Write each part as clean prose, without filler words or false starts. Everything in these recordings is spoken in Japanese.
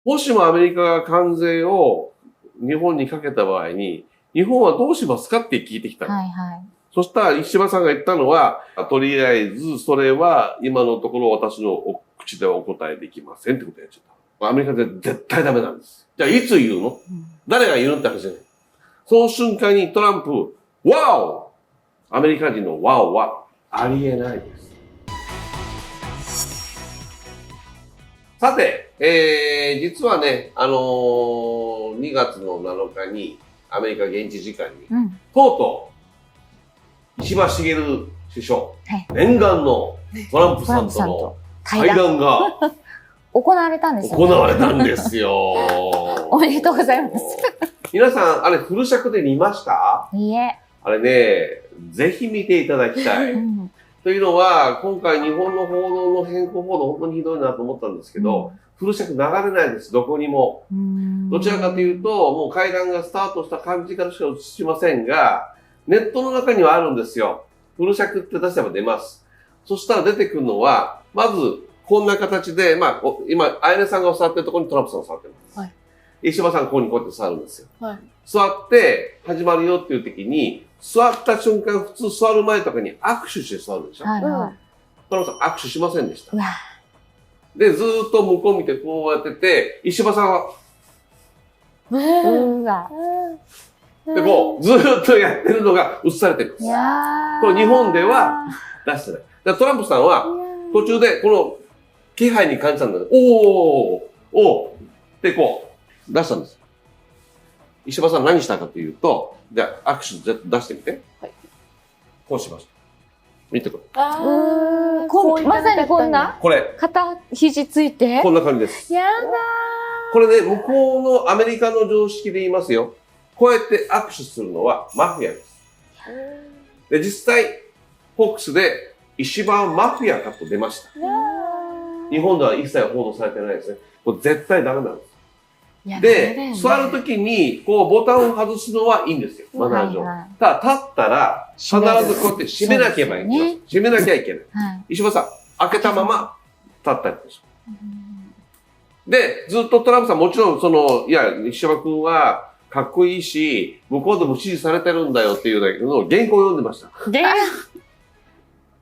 もしもアメリカが関税を日本にかけた場合に、日本はどうしますかって聞いてきたの。はいはい。そしたら石破さんが言ったのは、とりあえずそれは今のところ私の口ではお答えできませんってことをやっちゃった。アメリカで絶対ダメなんです。じゃあいつ言うの、誰が言うのって話じゃない。その瞬間にトランプ、ワオ！アメリカ人のワオはありえないです。さて、実はね、2月の7日にアメリカ現地時間に、とうとう石破茂首相、念願のトランプさんとの会談が行われたんですよね。行われたんですよ。おめでとうございます。皆さん、あれ、フル尺で見ました？いいえ。あれね、ぜひ見ていただきたい。というのは、今回日本の報道の変更報道、本当にひどいなと思ったんですけど、フル尺流れないんです、どこにも。どちらかというと、もう会談がスタートした感じからしか映しませんが、ネットの中にはあるんですよ。フル尺って出せば出ます。そしたら出てくるのは、まず、こんな形で、まあ、今、あやねさんが座ってるところにトランプさんが座ってます。はい、石破さんここにこうやって座るんですよ。はい、座って始まるよっていう時に、座った瞬間、普通座る前とかに握手して座るでしょ。はいはい、トランプさん握手しませんでした。で、ずーっと向こう見てこうやってて、石破さんは、で、こう、ずーっとやってるのが映されてるんです。これ日本では出してない。だからトランプさんは、途中でこの気配に感じたんだけど、おーってこう、出したんです。石破さん何したかというと、じゃあ握手出してみて。はい。こうしました。見てくれ。まさにこんなこれ。片肘ついてこんな感じです。やだー。これね、向こうのアメリカの常識で言いますよ。こうやって握手するのはマフィアです。で、実際、フォックスで石破マフィアかと出ました。日本では一切報道されてないですね。これ絶対ダメなんです。で、座るときに、こう、ボタンを外すのはいいんですよ。マナー上。ただ、立ったら、必ずこうやって閉めなきゃいけない。閉めなきゃいけない。石破さん、開けたまま立ったりです。で、ずっとトランプさんもちろん、いや、石破君は、かっこいいし、向こうでも支持されてるんだよっていうだけの原稿を読んでました。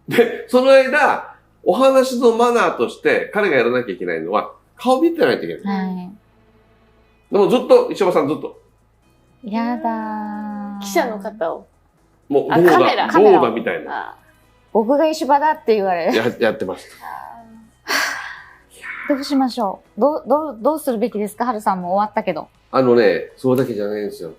で、その間、お話のマナーとして彼がやらなきゃいけないのは、顔見てないといけない。でもずっと、石破さんずっと。やだ記者の方を。もう、どうだみたいな。僕が石破だって言われる。やってました。どうしましょう。どうするべきですか？春さんも終わったけど。それだけじゃないんですよ。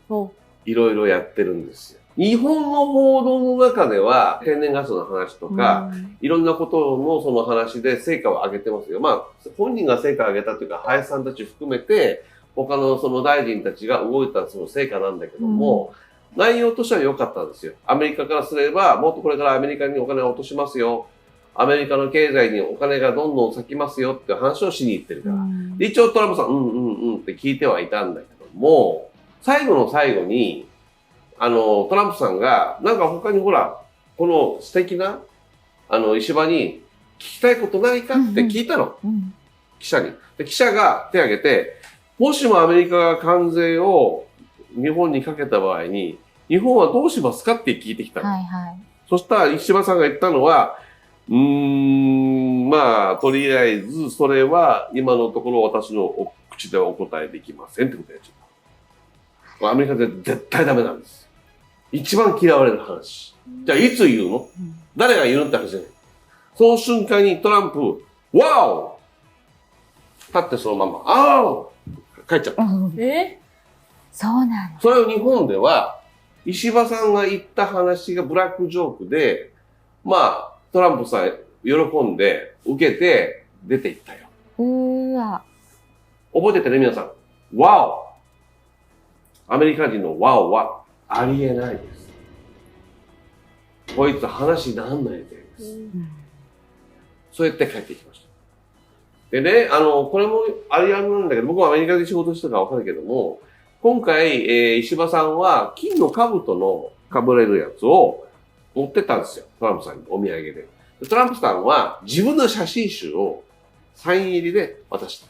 いろいろやってるんですよ。日本の報道の中では、天然ガスの話とか、いろんなことのその話で成果を上げてますよ。まあ、本人が成果を上げたというか、林さんたち含めて、他のその大臣たちが動いたその成果なんだけども、内容としては良かったんですよ。アメリカからすれば、もっとこれからアメリカにお金を落としますよ。アメリカの経済にお金がどんどん割きますよっていう話をしに行ってるから。一応トランプさん、って聞いてはいたんだけども、最後の最後に、トランプさんが、なんか他にほら、この素敵な、石破に聞きたいことないかって聞いたの。記者に。で、記者が手を挙げて、もしもアメリカが関税を日本にかけた場合に、日本はどうしますかって聞いてきたの。そしたら石破さんが言ったのは、まあ、とりあえず、それは今のところ私の口ではお答えできませんってことやっちゃった。アメリカで絶対ダメなんです。一番嫌われる話。じゃあ、いつ言うの？誰が言うのって話じゃない。その瞬間にトランプ、ワオ！立ってそのまま、あー！帰っちゃった。そうなんだ。それを日本では、石破さんが言った話がブラックジョークで、まあ、トランプさん喜んで、受けて、出ていったよ。覚えててね、皆さん。ワオ！アメリカ人のワオはありえないです。こいつ話になんないでです。そうやって帰ってきました。でね、これもありありなんだけど、僕はアメリカで仕事してたからわかるけども、今回、石破さんは金の兜の被れるやつを持ってったんですよ。トランプさんにお土産で。トランプさんは自分の写真集をサイン入りで渡した。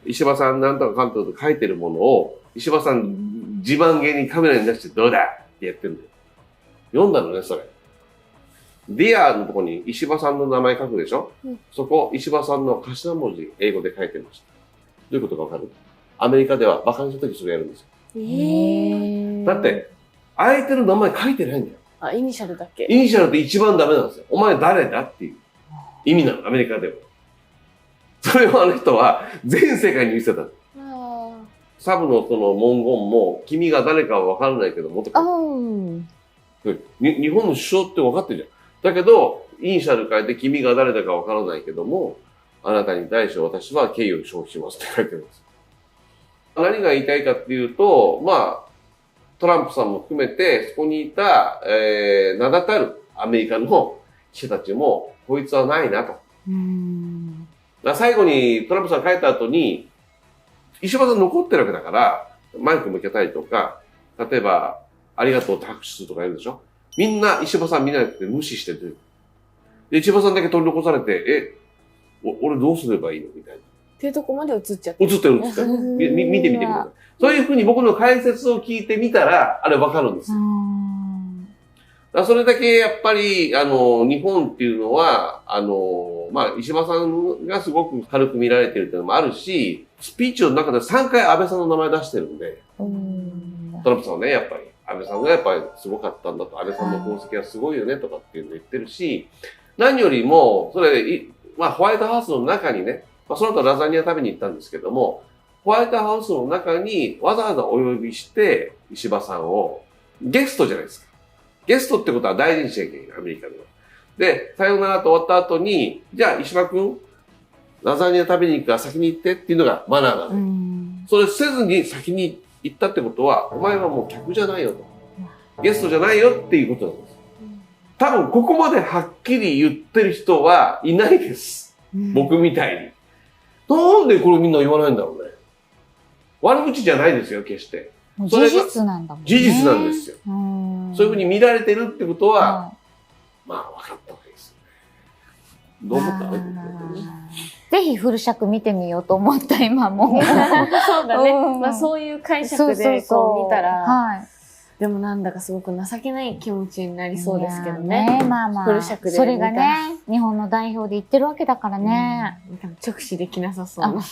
石破さんなんとかかんとか書いてるものを、石破さん自慢げにカメラに出してどうだってやってるんだよ。読んだのね、それ。ディアのとこに石破さんの名前書くでしょ、そこ、石破さんの頭文字、英語で書いてました。どういうことかわかる？アメリカでは馬鹿にした時それやるんですよ。だって、相手の名前書いてないんだよ。あ、イニシャルだけ。イニシャルって一番ダメなんですよ。お前誰だっていう意味なの、アメリカでは。それをあの人は全世界に見せた。サブのその文言も、君が誰かは分からないけども、とか。日本の首相って分かってるじゃん。だけど、イニシャル書いて君が誰だか分からないけども、あなたに対して私は敬意を表しますって書いてるんです。何が言いたいかっていうと、まあ、トランプさんも含めて、そこにいた、名だたるアメリカの記者たちも、こいつはないなと。最後にトランプさん帰った後に、石破さん残ってるわけだから、マイク向けたりとか、例えば、ありがとうって拍手するとかやるでしょ。みんな石破さん見なくて無視してる。で、石破さんだけ取り残されて、俺どうすればいいのみたいな。っていうとこまで映っちゃって。映ってる。見てみてください。そういうふうに僕の解説を聞いてみたら、あれわかるんですよ。それだけやっぱり、日本っていうのは、まあ、石破さんがすごく軽く見られてるっていうのもあるし、スピーチの中で3回安倍さんの名前出してるんで、トランプさんはね、やっぱり、安倍さんがやっぱりすごかったんだと、安倍さんの功績はすごいよねとかっていうのを言ってるし、何よりも、それ、まあ、ホワイトハウスの中にね、まあ、その後ラザニア食べに行ったんですけども、ホワイトハウスの中にわざわざお呼びして、石破さんを、ゲストじゃないですか。ゲストってことは大事にしなきゃいけない、アメリカでは。で、さようならと終わった後に、じゃあ石破くん、ラザニア食べに行くから先に行ってっていうのがマナーなの。それせずに先に行ったってことは、お前はもう客じゃないよと。ゲストじゃないよっていうことなんです。多分ここまではっきり言ってる人はいないです。僕みたいに。なんでこれみんな言わないんだろうね。悪口じゃないですよ、決して。事実なんだもんね。事実なんですよ。そういうふうに見られてるってことは、まあ分かったわけですよね。どう思ったぜひフル尺見てみようと思った、今も。そうだね。まあそういう解釈でこう見たら、でもなんだかすごく情けない気持ちになりそうですけどね。まあまあ。フル尺で。それがね、日本の代表で言ってるわけだからね。直視できなさそうな。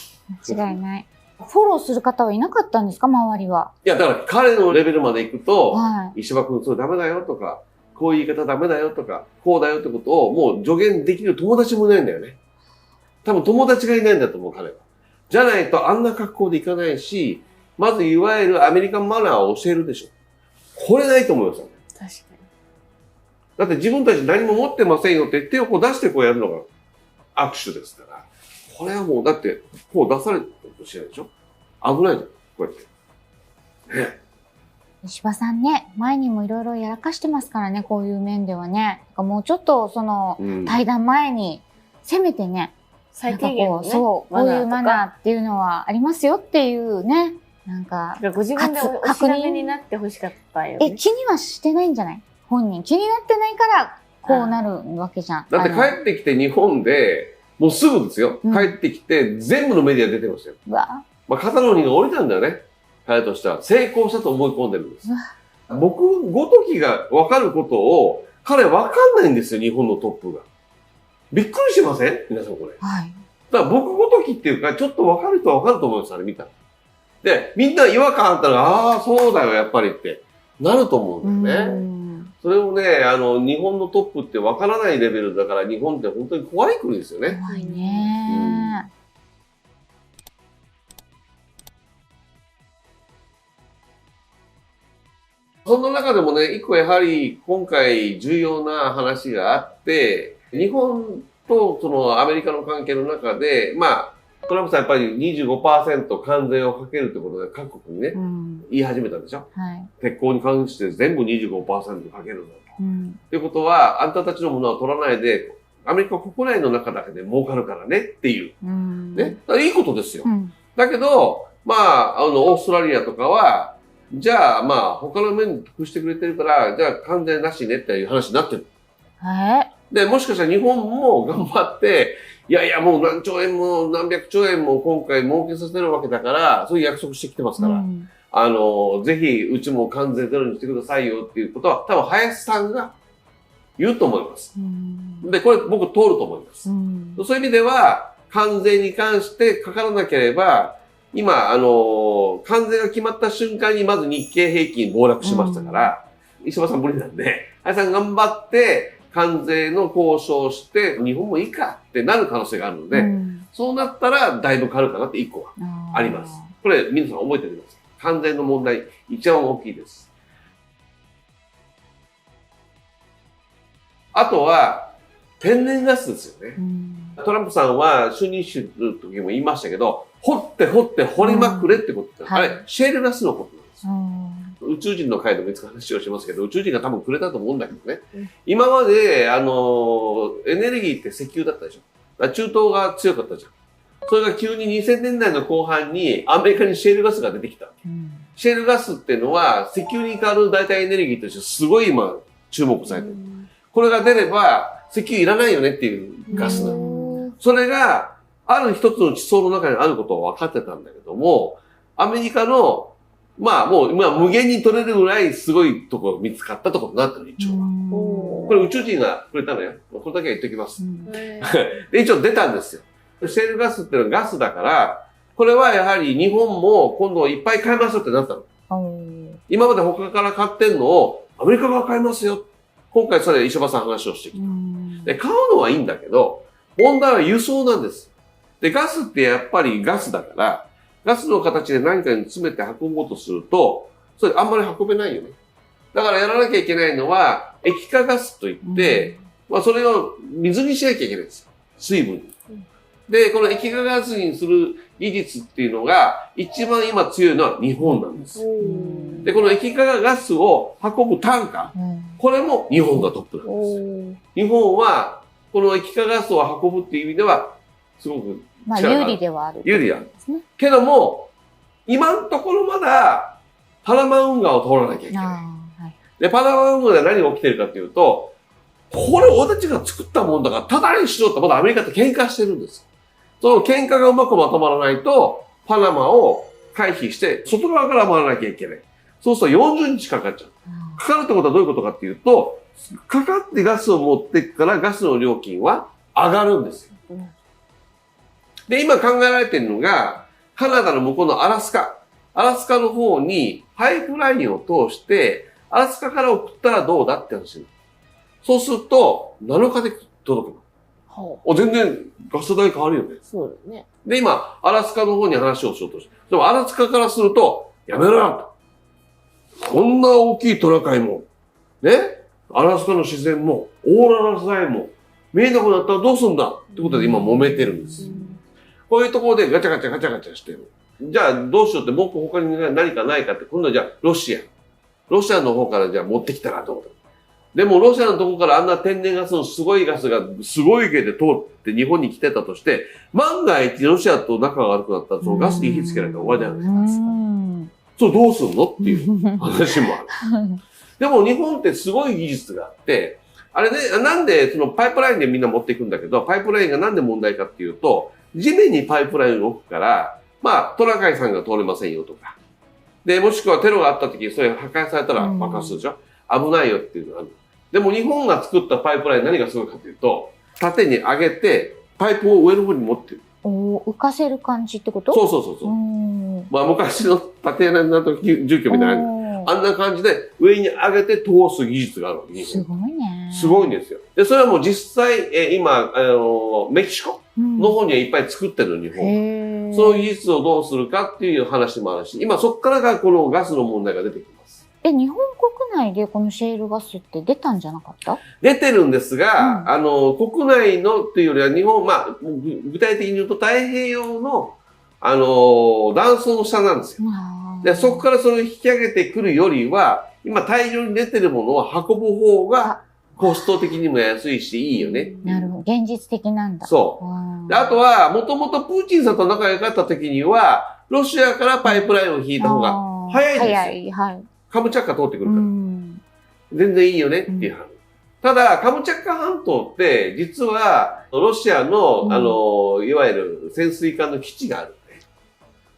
間違いない。フォローする方はいなかったんですか、周りは。いや、だから彼のレベルまで行くと、石破君それダメだよとか、こういう言い方ダメだよとか、こうだよってことをもう助言できる友達もいないんだよね。多分友達がいないんだと思う、彼は。じゃないとあんな格好でいかないし、まずいわゆるアメリカンマナーを教えるでしょ。これないと思いますよね。確かに。だって自分たち何も持ってませんよって手をこう出してこうやるのが握手ですから。これはもうだってこう出されてるとしないでしょ。危ないじゃん、こうやって。ね。石破さんね、前にもいろいろやらかしてますからね、こういう面ではね。もうちょっとその、対談前に、せめてね、最低限のね、そう、こういうマナーっていうのはありますよっていうね、なんか、ご自分でお調べになってほしかったよね。気にはしてないんじゃない？本人。気になってないから、こうなるわけじゃん。だって帰ってきて日本で、もうすぐですよ。帰ってきて全部のメディア出てますよ。まあ、肩の荷が下りたんだよね。彼としては。成功したと思い込んでるんです。僕ごときが分かることを、彼分かんないんですよ、日本のトップが。びっくりしません？皆さんこれ。はい。だから僕ごときっていうか、ちょっと分かる人は分かると思います、あれ見たら。で、みんな違和感あったら、ああ、そうだよ、やっぱりって、なると思うんだよね。それをね、日本のトップって分からないレベルだから、日本って本当に怖い国ですよね。怖いね。そんな中でもね、一個やはり今回重要な話があって、日本とそのアメリカの関係の中で、まあ、トランプさんやっぱり 25% 関税をかけるってことで各国にね、言い始めたでしょ。はい。鉄鋼に関して全部 25% かけるんだと。っていうことは、あんたたちのものは取らないで、アメリカ国内の中だけで儲かるからねっていう。ね。いいことですよ。だけど、まあ、オーストラリアとかは、じゃあ、まあ、他の面得してくれてるから、じゃあ関税なしねっていう話になってる。で、もしかしたら日本も頑張って、いやいや、もう何兆円も何百兆円も今回儲けさせるわけだから、そういう約束してきてますから、ぜひ、うちも関税ゼロにしてくださいよっていうことは、多分林さんが言うと思います。で、これ僕通ると思います。そういう意味では、関税に関してかからなければ、今、関税が決まった瞬間にまず日経平均暴落しましたから、石破さん無理なんで、林さん頑張って、関税の交渉をして、日本もいいかってなる可能性があるので、そうなったらだいぶ変わるかなって一個はあります。これ皆さん覚えておいてください。関税の問題、一番大きいです。あとは、天然ガスですよね。トランプさんは就任する時も言いましたけど、掘って掘りまくれってことです。あれ、シェールガスのことなんです。宇宙人の回でもいつか話をしますけど、宇宙人が多分くれたと思うんだけどね。今まで、エネルギーって石油だったでしょ。中東が強かったじゃん。それが急に2000年代の後半にアメリカにシェールガスが出てきた。シェールガスっていうのは石油に代わる代替エネルギーとしてすごい今注目されてる。これが出れば石油いらないよねっていうガスなの。それがある一つの地層の中にあることは分かってたんだけども、アメリカのまあもう今無限に取れるぐらいすごいところ見つかったところになってる、一応は。これ宇宙人がくれたのよ。これだけは言っておきます。で、一応出たんですよ。シェールガスっていうのはガスだから、これはやはり日本も今度いっぱい買いますよってなったの。今まで他から買ってんのをアメリカが買いますよ。今回それ石破さん話をしてきた。で、買うのはいいんだけど、問題は輸送なんです。で、ガスってやっぱりガスだから、ガスの形で何かに詰めて運ぼうとすると、それあんまり運べないよね。だからやらなきゃいけないのは、液化ガスといって、まあそれを水にしなきゃいけないんですよ。水分に。で、この液化ガスにする技術っていうのが、一番今強いのは日本なんです。で、この液化ガスを運ぶ単価、これも日本がトップなんです。日本は、この液化ガスを運ぶっていう意味では、すごくまあ有利ではある。有利なんですね。けども、今のところまだ、パナマ運河を通らなきゃいけない。で、パナマ運河で何が起きてるかっていうと、これ俺たちが作ったもんだから、ただにしろってまだアメリカって喧嘩してるんです。その喧嘩がうまくまとまらないと、パナマを回避して、外側から回らなきゃいけない。そうすると40日かかっちゃう。かかるってことはどういうことかっていうと、かかってガスを持っていくからガスの料金は上がるんですよ。で、今考えられているのが、カナダの向こうのアラスカの方にパイプラインを通して、アラスカから送ったらどうだって話。そうすると、7日で届くの。全然ガス代変わるよね。そうだね。で、今、アラスカの方に話をしようとして。でも、アラスカからすると、やめろよと。こんな大きいトナカイも、ね、アラスカの自然も、オーロラさえも、見えなくなったらどうすんだってことで今揉めてるんです。こういうところでガチャガチャしてる。じゃあどうしようって僕他に何かないかって、今度はじゃあロシアの方からじゃあ持ってきたらどうだ。でもロシアのところからあんな天然ガスのすごいガスがすごい勢いで通って日本に来てたとして、万が一ロシアと仲が悪くなったらそのガスに火つけないと終わりじゃないですか。そうどうすんのっていう話もある。でも日本ってすごい技術があって、あれね、なんでそのパイプラインでみんな持っていくんだけど、パイプラインがなんで問題かっていうと、地面にパイプラインを置くから、まあトナカイさんが通れませんよとか。で、もしくはテロがあった時にそれ破壊されたら爆発するでしょ。危ないよっていうのがある。でも日本が作ったパイプライン何がすごいかというと、縦に上げて、パイプを上の方に持ってる。浮かせる感じってこと？そう。まあ昔の縦屋根の住居みたいな。あんな感じで上に上げて通す技術があるわけ。すごいね。すごいんですよ。で、それはもう実際、今、メキシコの方にはいっぱい作ってる日本。その技術をどうするかっていう話もあるし、今そこからがこのガスの問題が出てきます。日本国内でこのシェールガスって出たんじゃなかった？出てるんですが、国内のっていうよりは日本、まあ、具体的に言うと太平洋の、断層の下なんですよ。で、そこからそれを引き上げてくるよりは、今大量に出てるものを運ぶ方がコスト的にも安いしいいよね。なるほど。現実的なんだ。そう。であとは、もともとプーチンさんと仲良かった時には、ロシアからパイプラインを引いた方が早いんですよ。はい。カムチャッカ通ってくるから。全然いいよねっていう話。ただ、カムチャッカ半島って、実は、ロシアの、いわゆる潜水艦の基地があるんで。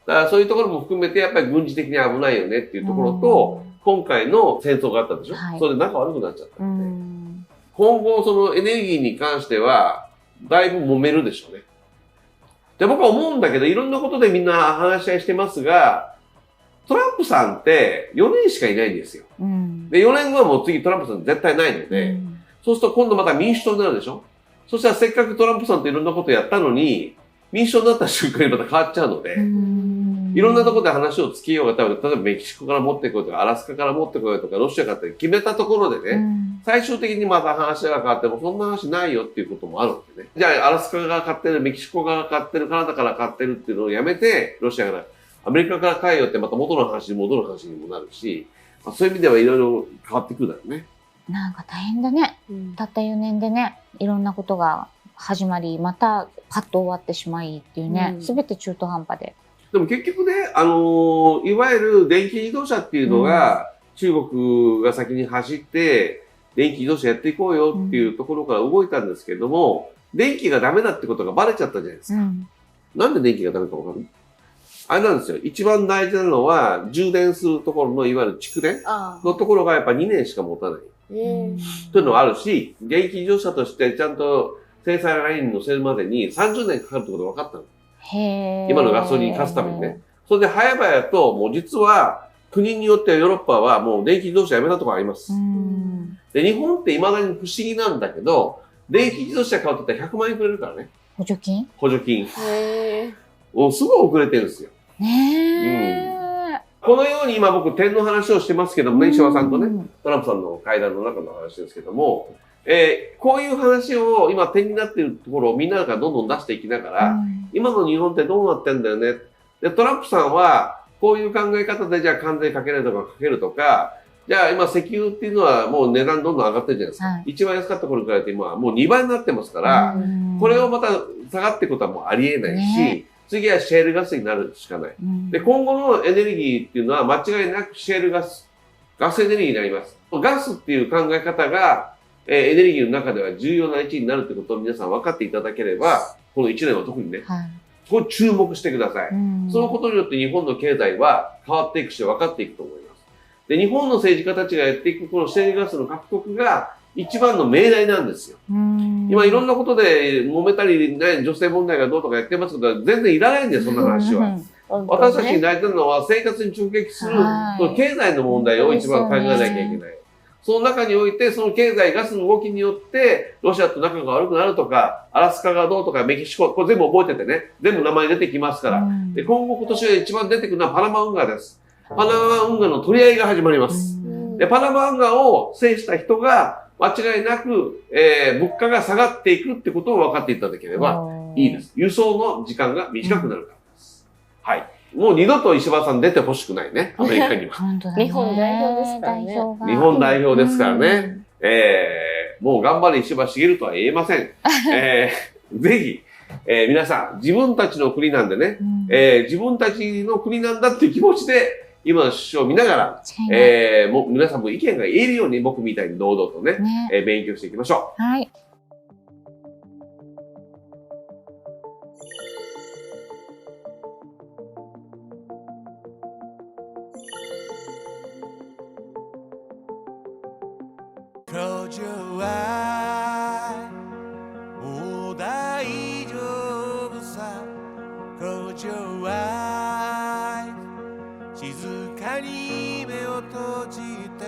だからそういうところも含めて、やっぱり軍事的に危ないよねっていうところと、今回の戦争があったでしょ、はい、それで仲悪くなっちゃったんで。今後、そのエネルギーに関しては、だいぶ揉めるでしょうね。で、僕は思うんだけど、いろんなことでみんな話し合いしてますが、トランプさんって4年しかいないんですよ。で、4年後はもう次トランプさん絶対ないので、そうすると今度また民主党になるでしょ。そしたらせっかくトランプさんっていろんなことやったのに、民主党になった瞬間にまた変わっちゃうので、いろんなところで話をつけようが、例えばメキシコから持ってこいとか、アラスカから持ってこいとか、ロシアからって決めたところでね、最終的にまた話が変わっても、そんな話ないよっていうこともあるんでね。じゃあ、アラスカが買ってる、メキシコが買ってる、カナダから買ってるっていうのをやめて、ロシアからアメリカから買えよってまた元の話に戻る話にもなるし、そういう意味ではいろいろ変わってくるだろうね。なんか大変だね。たった4年でね、いろんなことが始まり、またパッと終わってしまいっていうね、すべて中途半端で。でも結局ね、いわゆる電気自動車っていうのが、中国が先に走って、電気自動車やっていこうよっていうところから動いたんですけども、電気がダメだってことがバレちゃったじゃないですか。なんで電気がダメかわかる？あれなんですよ。一番大事なのは、充電するところのいわゆる蓄電のところがやっぱ2年しか持たない。というのがあるし、電気自動車としてちゃんと制裁ラインに乗せるまでに30年かかるってことが分かったの。今のガソリンに貸すためにね。それで早々と、もう実は国によってはヨーロッパはもう電気自動車やめたところあります。で、日本って未だに不思議なんだけど、電気自動車買うと100万円くれるからね。補助金？補助金。もうすごい遅れてるんですよ。このように今僕点の話をしてますけどもね、石破さんとね、トランプさんの会談の中の話ですけども、こういう話を今点になっているところをみんなからどんどん出していきながら、今の日本ってどうなってんだよね。で、トランプさんはこういう考え方でじゃあ関税かけないとかかけるとか、じゃあ今石油っていうのはもう値段どんどん上がってるじゃないですか。一番安かった頃からって今はもう2倍になってますから、これをまた下がっていくことはもうありえないし、次はシェールガスになるしかない。で、今後のエネルギーっていうのは間違いなくシェールガス、ガスエネルギーになります。ガスっていう考え方が、エネルギーの中では重要な位置になるってことを皆さん分かっていただければ、この1年は特にね、そこに注目してください。そのことによって日本の経済は変わっていくし分かっていくと思います。で、日本の政治家たちがやっていくこのシェールガスの獲得が一番の命題なんですよ。今いろんなことで揉めたり、ね、女性問題がどうとかやってますけど、全然いらないんだよ、そんな話は。私たちに大事なのは生活に直撃する、その経済の問題を一番考えなきゃいけない。その中において、その経済、ガスの動きによって、ロシアと仲が悪くなるとか、アラスカがどうとか、メキシコ、これ全部覚えててね、全部名前出てきますから。で、今後今年は一番出てくるのはパナマ運河です。パナマ運河の取り合いが始まります。で、パナマ運河を制した人が、間違いなく、物価が下がっていくってことを分かっていただければいいです。輸送の時間が短くなるからです。はい。もう二度と石破さん出てほしくないね、アメリカには。日本代表ですからね。日本代表ですからね。もう頑張れ石破茂とは言えません。ぜひ、皆さん、自分たちの国なんでね、自分たちの国なんだっていう気持ちで、今の首相を見ながら、もう皆さんも意見が言えるように僕みたいに堂々とね、勉強していきましょう。はい。もう大丈夫さ、Close your eyes、静かに目を閉じて